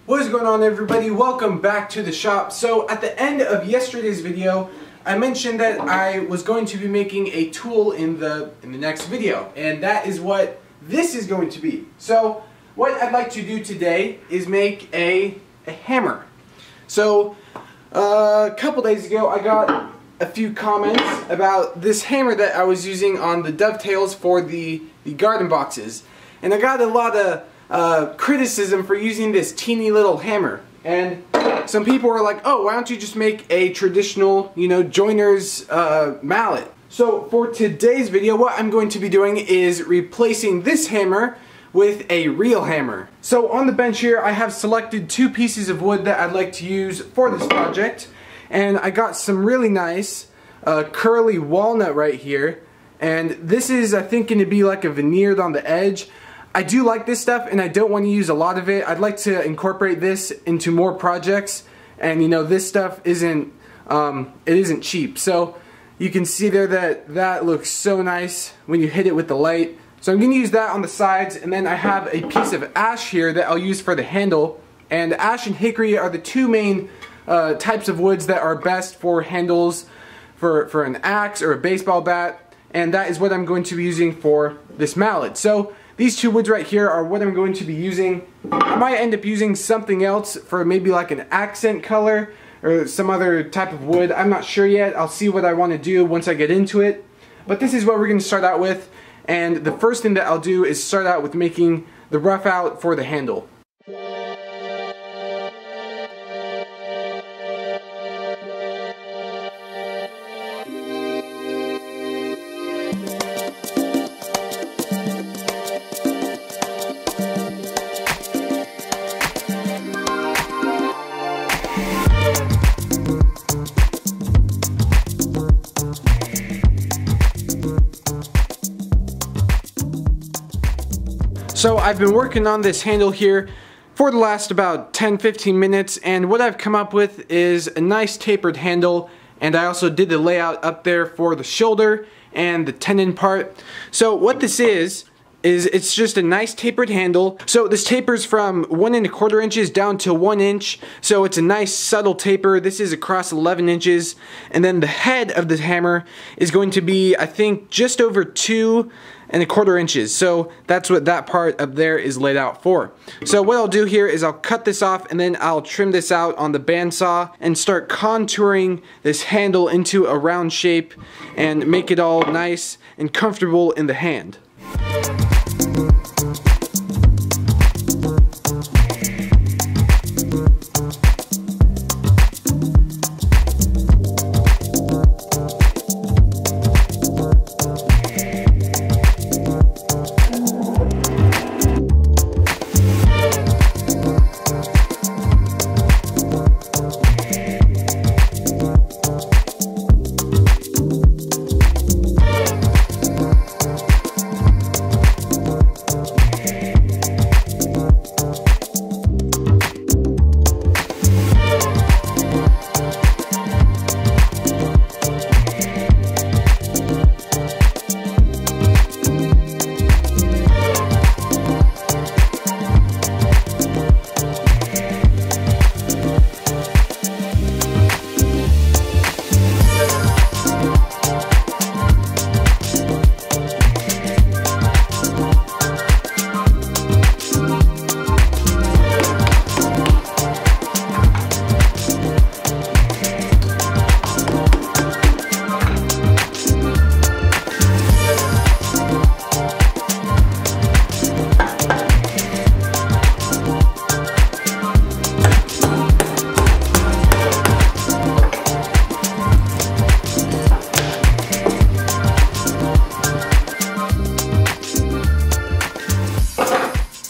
What is going on, everybody? Welcome back to the shop. So at the end of yesterday's video, I mentioned that I was going to be making a tool in the next video, and that is what this is going to be. So what I'd like to do today is make a hammer. So a couple days ago I got a few comments about this hammer that I was using on the dovetails for the garden boxes, and I got a lot of criticism for using this teeny little hammer. And some people were like, oh, why don't you just make a traditional, joiner's mallet. So for today's video, what I'm going to be doing is replacing this hammer with a real hammer. So on the bench here I have selected two pieces of wood that I'd like to use for this project, and I got some really nice curly walnut right here, and this is, I think, going to be like a veneered on the edge. I do like this stuff and I don't want to use a lot of it. I'd like to incorporate this into more projects, and this stuff isn't cheap. So you can see there that looks so nice when you hit it with the light. So I'm going to use that on the sides, and then I have a piece of ash here that I'll use for the handle. And ash and hickory are the two main types of woods that are best for handles for an axe or a baseball bat, and that is what I'm going to be using for this mallet. So these two woods right here are what I'm going to be using. I might end up using something else for maybe like an accent color or some other type of wood. I'm not sure yet. I'll see what I want to do once I get into it. But this is what we're going to start out with. And the first thing that I'll do is start out with making the rough out for the handle. So I've been working on this handle here for the last about 10-15 minutes, and what I've come up with is a nice tapered handle, and I also did the layout up there for the shoulder and the tendon part. So what this is it's just a nice tapered handle. So this tapers from 1 1/4 inches down to 1 inch, so it's a nice subtle taper. This is across 11 inches, and then the head of the hammer is going to be, I think, just over 2 1/4 inches. So that's what that part up there is laid out for. So what I'll do here is I'll cut this off, and then I'll trim this out on the bandsaw and start contouring this handle into a round shape and make it all nice and comfortable in the hand.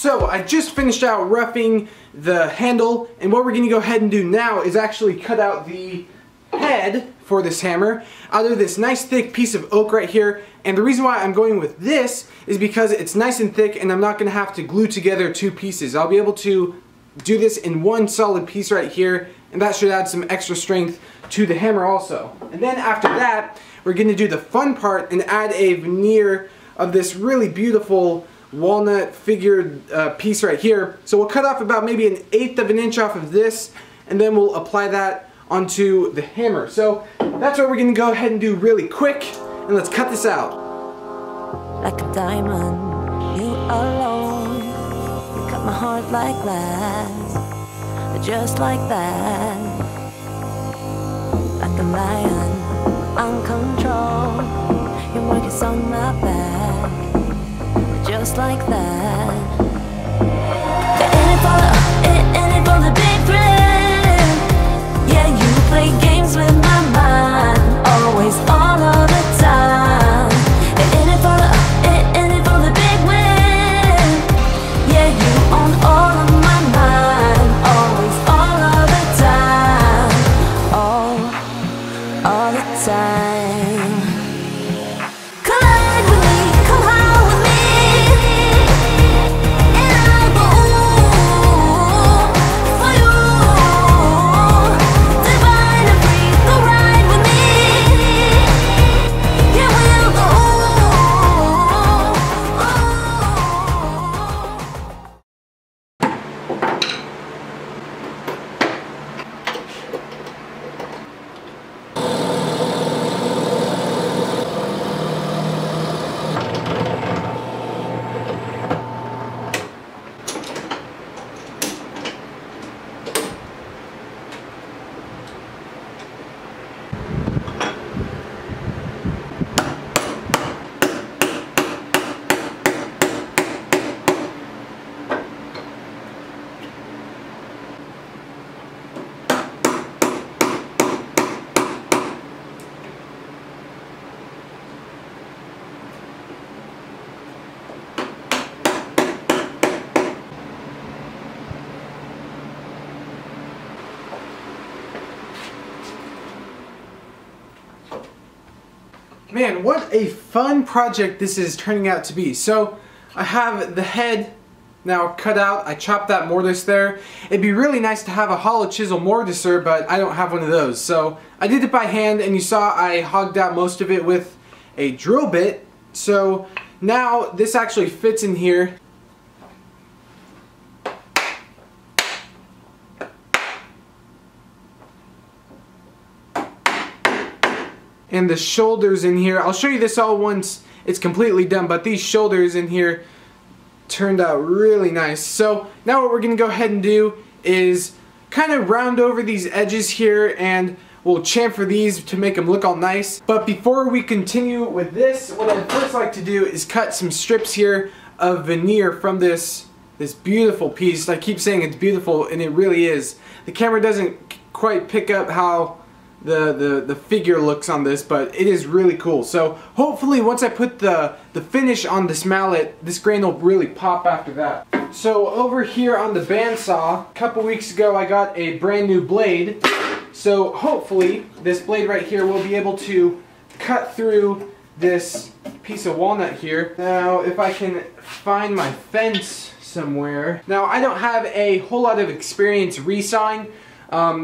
So I just finished out roughing the handle, and what we're going to go ahead and do now is actually cut out the head for this hammer out of this nice thick piece of oak right here. And the reason why I'm going with this is because it's nice and thick, and I'm not going to have to glue together two pieces. I'll be able to do this in one solid piece right here, and that should add some extra strength to the hammer also. And then after that, we're going to do the fun part and add a veneer of this really beautiful walnut figured piece right here. So we'll cut off about maybe 1/8 of an inch off of this, and then we'll apply that onto the hammer. So that's what we're gonna go ahead and do really quick, and let's cut this out. Like a diamond, you alone, you cut my heart like glass, just like that. Like a lion, I'm control, your work is on my back, just like that. In it for the big thrill. Yeah, you play games with my mind, always, all of the time. In it for the big win. Yeah, you own all of my mind, always, all of the time, all the time. Collide with me, come high with me, and I'll go for you. Divine and free, go ride with me. Yeah, we'll go. Man, what a fun project this is turning out to be. So I have the head now cut out. I chopped that mortise there. It'd be really nice to have a hollow chisel mortiser, but I don't have one of those. So I did it by hand, and you saw I hogged out most of it with a drill bit. So now this actually fits in here. And the shoulders in here, I'll show you this all once it's completely done, but these shoulders in here turned out really nice. So now what we're going to go ahead and do is kind of round over these edges here, and we'll chamfer these to make them look all nice. But before we continue with this, what I'd first like to do is cut some strips here of veneer from this beautiful piece. I keep saying it's beautiful, and it really is. The camera doesn't quite pick up how the figure looks on this, but it is really cool. So hopefully once I put the finish on this mallet, this grain will really pop after that. So over here on the bandsaw, a couple weeks ago I got a brand new blade. So hopefully this blade right here will be able to cut through this piece of walnut here. Now if I can find my fence somewhere. Now I don't have a whole lot of experience resawing.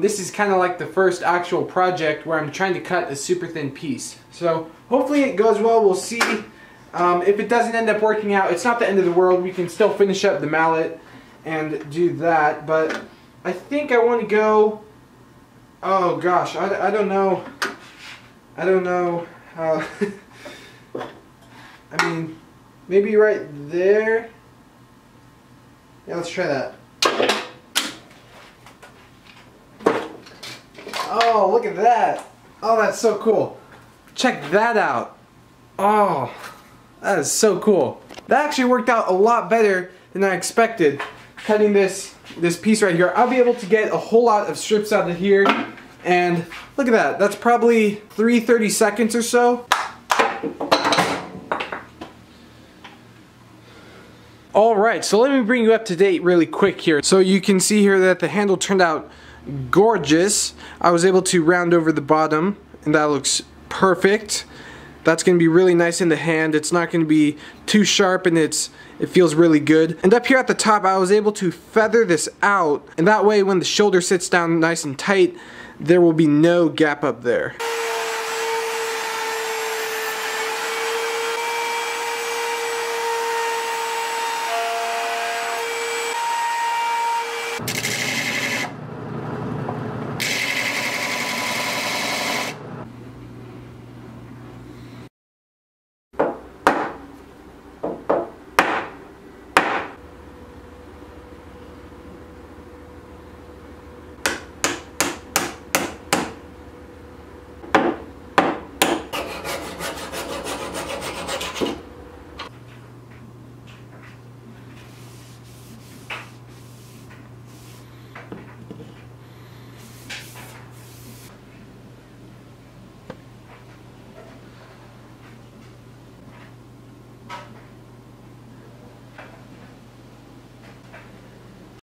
This is kind of like the first actual project where I'm trying to cut a super thin piece. So hopefully it goes well. We'll see. If it doesn't end up working out, it's not the end of the world. We can still finish up the mallet and do that. But I think I want to go... Oh gosh, I don't know. I don't know how... I mean, maybe right there. Yeah, let's try that. Oh, look at that. Oh, that's so cool. Check that out. Oh, that is so cool. That actually worked out a lot better than I expected. Cutting this piece right here. I'll be able to get a whole lot of strips out of here. And look at that. That's probably 30 seconds or so. Alright, so let me bring you up to date really quick here. So you can see here that the handle turned out gorgeous. I was able to round over the bottom, and that looks perfect. That's going to be really nice in the hand. It's not going to be too sharp, and it feels really good. And up here at the top, I was able to feather this out, and that way when the shoulder sits down nice and tight, there will be no gap up there.